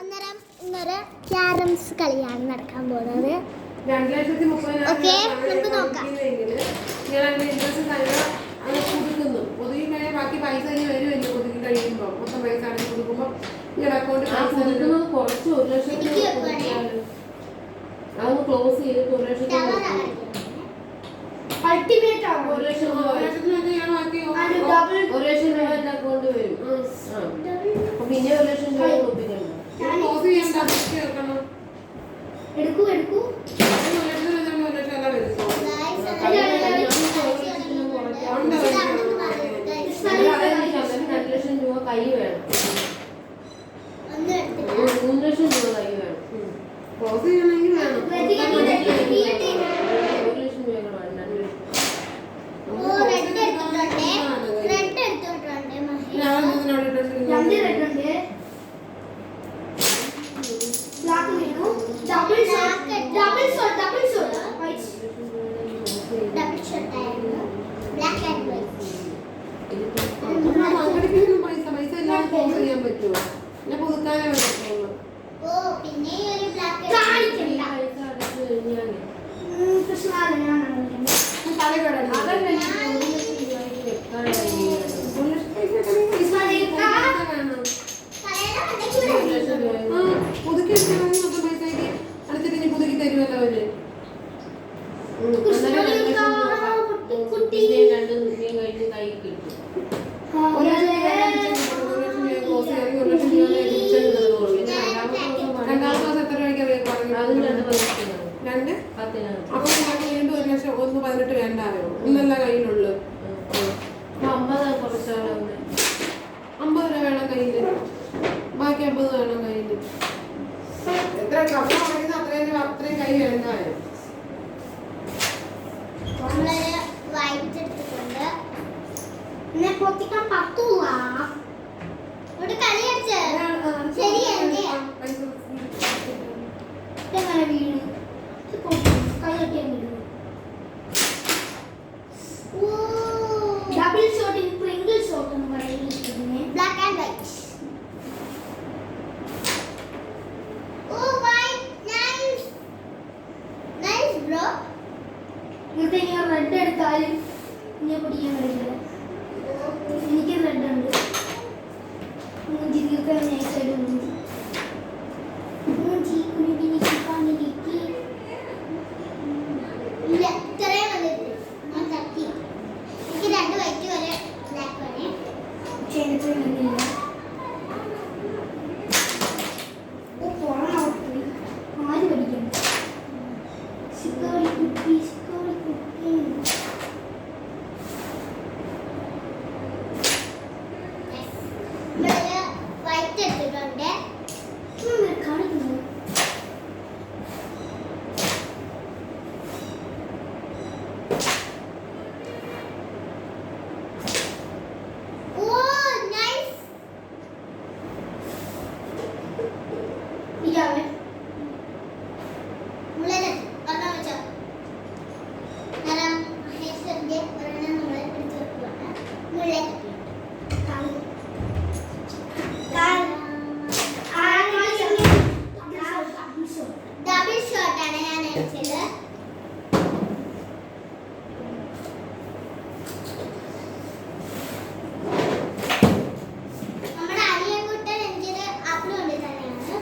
അന്നേരം ഇന്നൊരു ക്യാരംസ് കളിയാണ് നടക്കാൻ പോകുന്നത്. ഓക്കെ, നമുക്ക് നോക്കാം. ഒതുങ്ങി കഴിഞ്ഞാൽ ബാക്കി പൈസ വരുമല്ലോ. ഒതുങ്ങി കഴിയുമ്പോൾ മൊത്തം പൈസ അടച്ച് കൊടുക്കുമ്പോൾ നിങ്ങളുടെ അക്കൗണ്ട് കുറച്ച് 1 ലക്ഷത്തിന് അതൊന്ന് ക്ലോസ് ചെയ്തിട്ട് 1 ലക്ഷത്തിന് അൾട്ടിമേറ്റ് ആണ്. 1 ലക്ഷം രൂപ 1 ലക്ഷം രൂപ എൻ്റെ അക്കൗണ്ട് വരും. അപ്പൊ പിന്നെ 1 ലക്ഷം രൂപ ഒപ്പിക്കണം. ക്ലോസ് ചെയ്യണം. എടുക്കൂ 1 ലക്ഷം എല്ലാം വരും. കൈ വേണം. 3 ലക്ഷം രൂപ കൈ വേണം. ക്ലോസ് ചെയ്യണമെങ്കിൽ വേണം. 1 ലക്ഷം രൂപ പൈസ എല്ലാം ക്ലോസ് ചെയ്യാൻ പറ്റുമോ? പിന്നെ പുതുക്കാനേ പറ്റുള്ളൂ. പിന്നെ ഒരു ബ്ലാക്ക് പുതുക്കി മൊത്തം പൈസക്ക് അടുത്തിട്ട് ഇനി പുതുക്കി തരുമല്ലോ അവര്. കൈ കിട്ടും. 1 ലക്ഷം രൂപ രണ്ടാമത്തെ മാസം എത്ര രൂപയ്ക്ക് രണ്ട്? അപ്പൊ വീണ്ടും 1 ലക്ഷം 1.18 വേണ്ടായോ? ഇന്നല്ല കയ്യിലുള്ളു. 50 രൂപ വേണം കയ്യില്. ബാക്കി 50 വേണം കയ്യില്. എത്ര കപ്പ വാങ്ങിയത് അത്രയും കൈ വേണ്ടായോ? പൊത്തിക്കാൻ പറ്റൂല. ഒരു കളി അടിച്ച ശരിയല്ലേ? വീണു കൈ വീണു. ഡബിൾ ഷോട്ടിന് ട്രിങ്കിൾ ഷോട്ട് എന്ന് പറയുന്നത് ബ്ലാക്ക് ആൻഡ് വൈറ്റ്. റെഡ് എടുത്താലും ഇനി പിടിക്കാൻ കഴിയില്ല. എനിക്ക് റെഡ് ഉണ്ട്. ജിഗിക്ക് നൈസായിട്ട് ഇല്ല ഇത്രയും വന്നിട്ട് ഞാൻ തട്ടി. എനിക്ക് 2 വൈറ്റ് വരെ ബ്ലാക്ക് വേണേ. ചെയ്യുന്നില്ല. ആര് പഠിക്കണം? ശിക്കോളി കുട്ടി വൈറ്റ് എടുത്തിട്ടുണ്ട്. കാണിക്കുന്നു ഡബിൾ ഷോട്ടാണ് ഞാൻ അടിച്ചത്. നമ്മുടെ അരിയൻകുട്ടൻ എനിക്കൊരു ആപ്പിൾ കൊണ്ട് തന്നെയാണ്.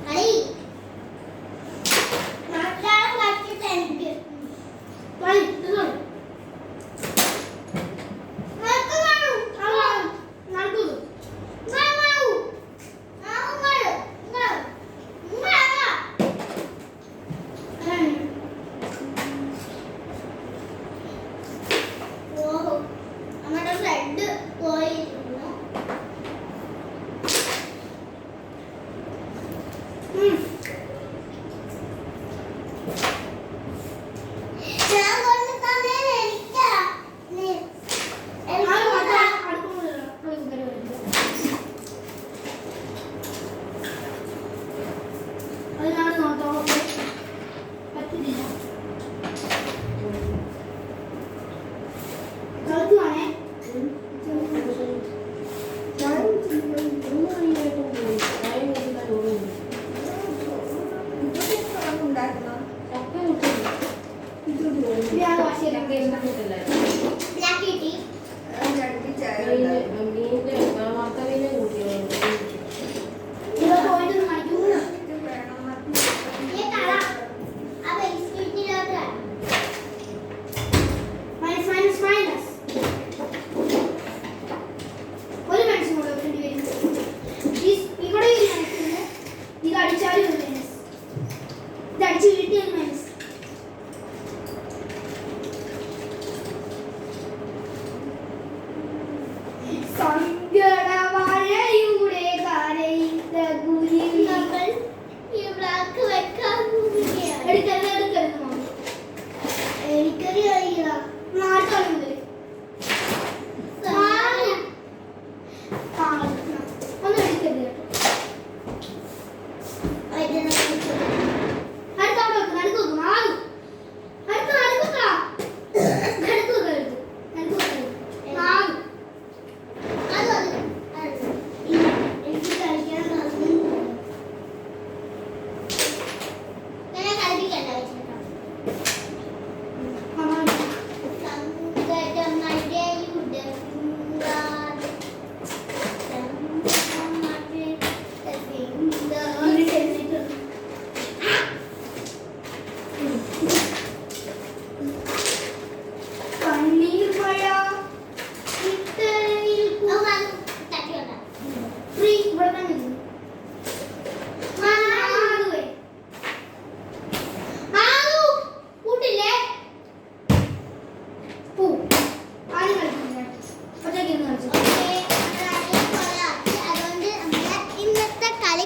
കളി എനിക്ക്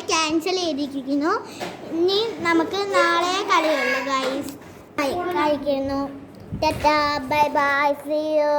ക്യാൻസൽ ചെയ്തിരിക്കുന്നു. ഇനി നമുക്ക് നാളെ കളിയുള്ളൂ ഗൈസ്. കഴിക്കുന്നു. Tata bye bye see U.